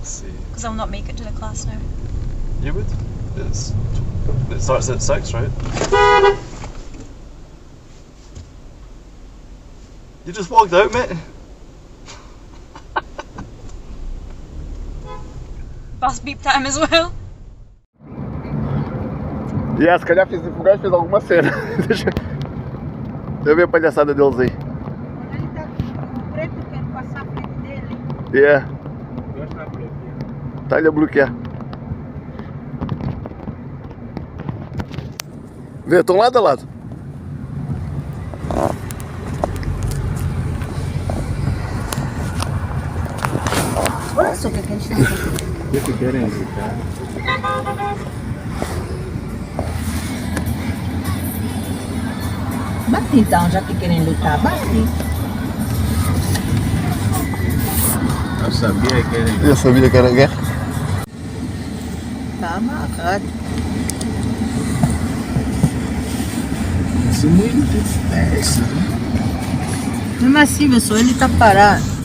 see. Because I'll not make it to the class now. You would? It starts at 6, right? You just walked out, mate. Bus beep time as well. Se calhar fez alguma cena. Deixa eu ver a palhaçada deles aí. Ele tá o preto quer passar a frente dele. Yeah. Tá ele a bloquear. Vê, estão lado a lado. Olha só o que eles estão fazendo. O que querem evitar? Bate então, já que querem lutar, bate. Eu sabia que era. Eu sabia que era guerra. Tá amarrado. Isso é muito péssimo. Mesmo assim, meu só ele tá parado.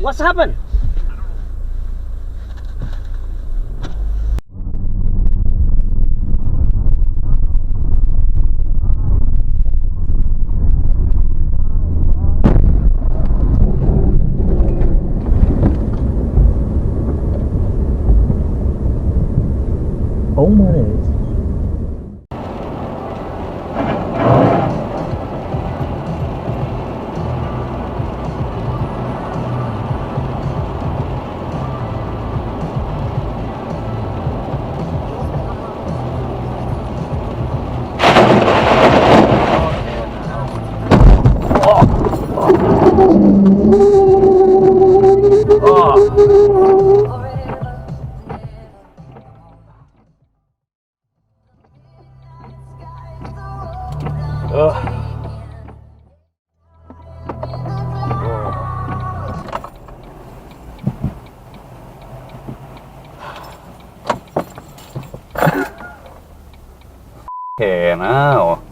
What's happened? Oh my. Okay, now.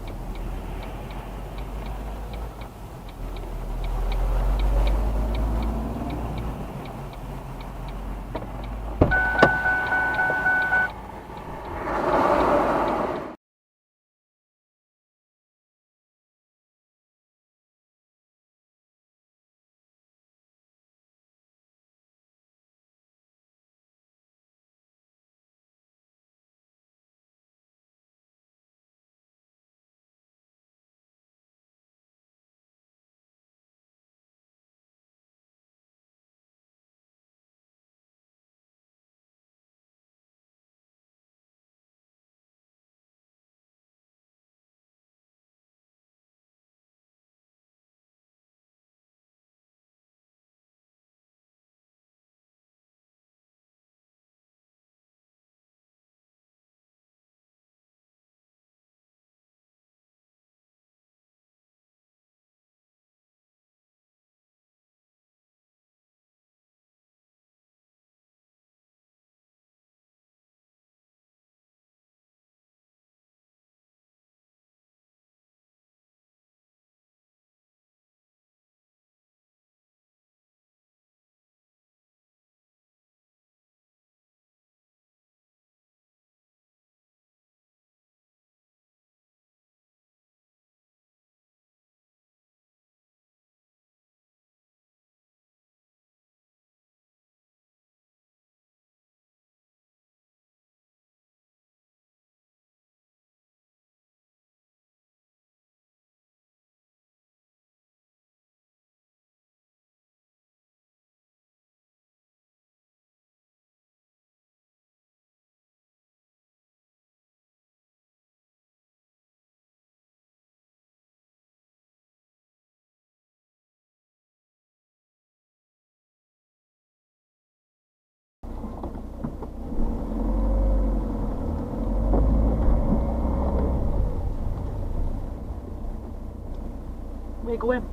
going?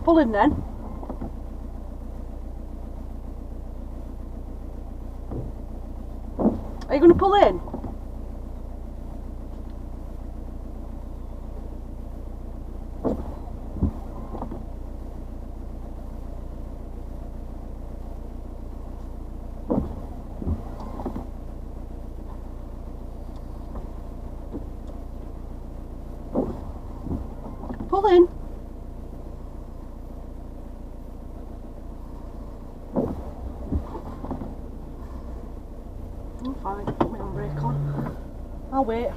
Pull in then. Are you going to pull in? Pull in. I'm fine, put my handbrake on. I'll wait.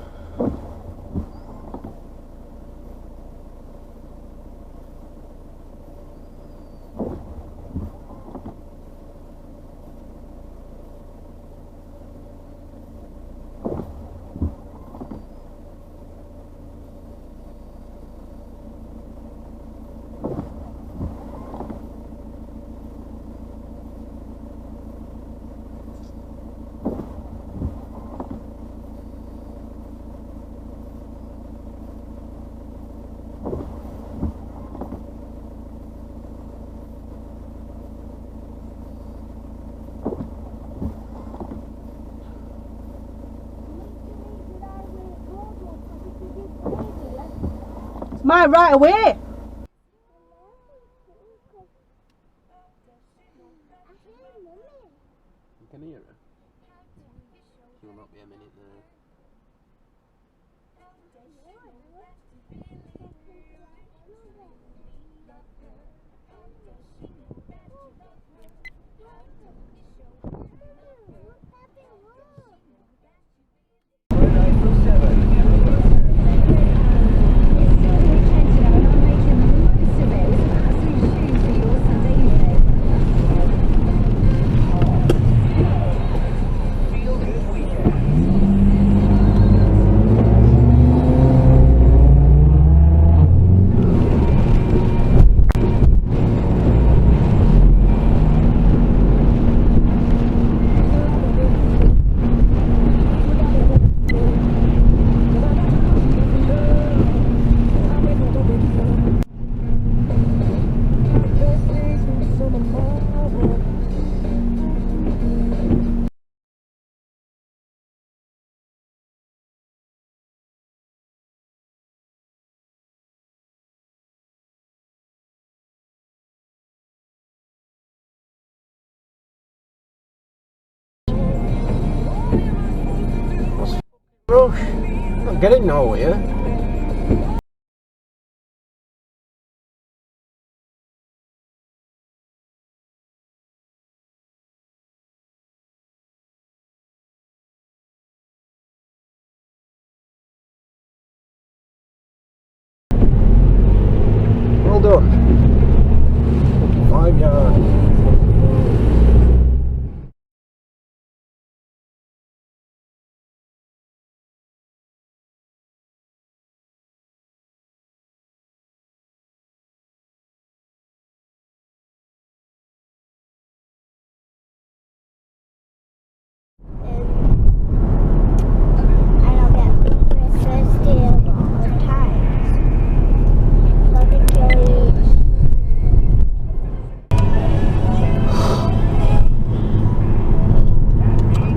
Mine right away. You can hear her. She'll not be a minute there. Rush. Not getting nowhere. Well done. 5 yards.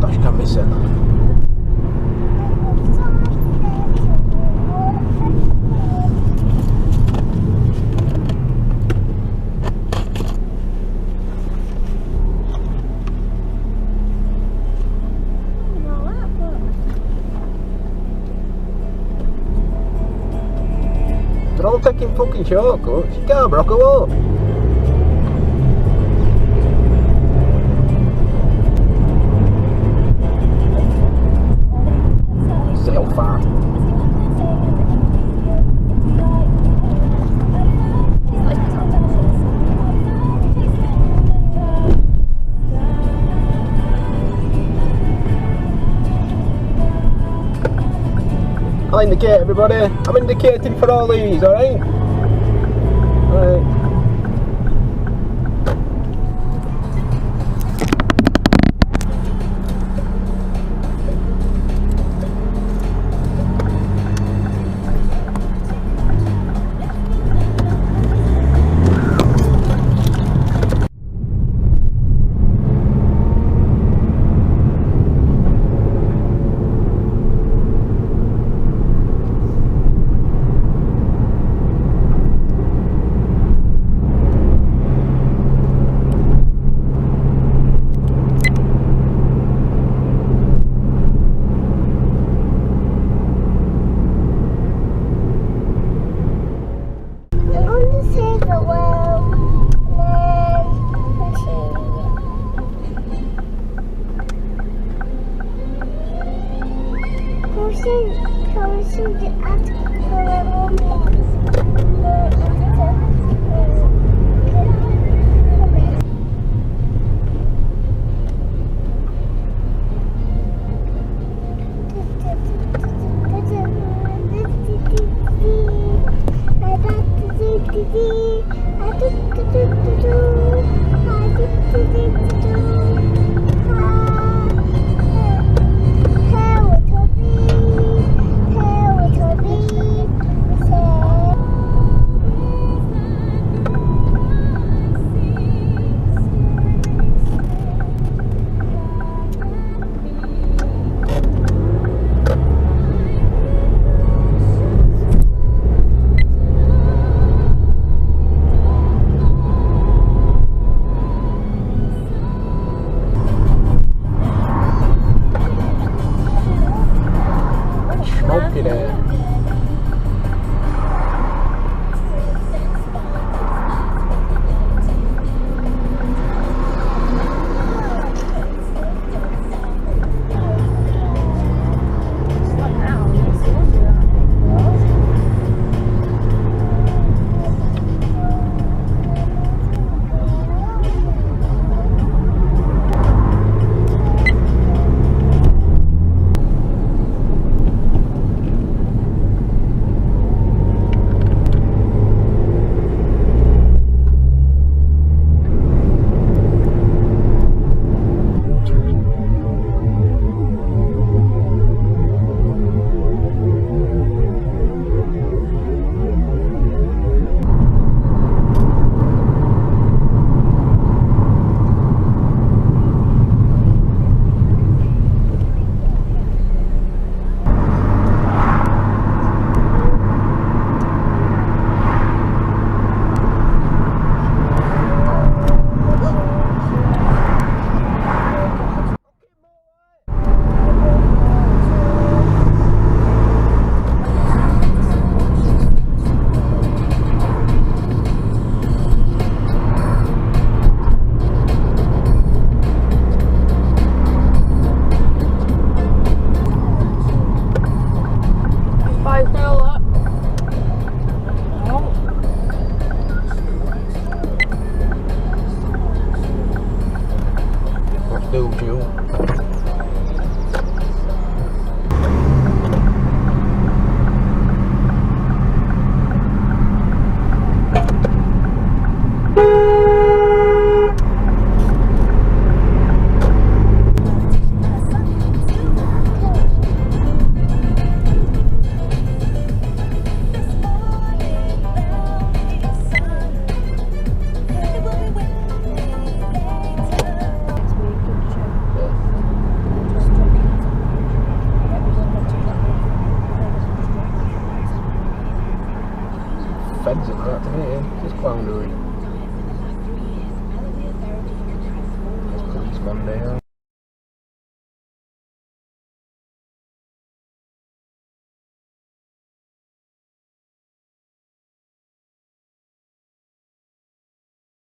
Dashcam missing. They're all taking fucking shortcuts. You can't rock up. So far. I'll indicate everybody. I'm indicating for all these, alright? Alright. Smoky there. Do you? Feds and that, isn't it? Just clown doing. Policeman there.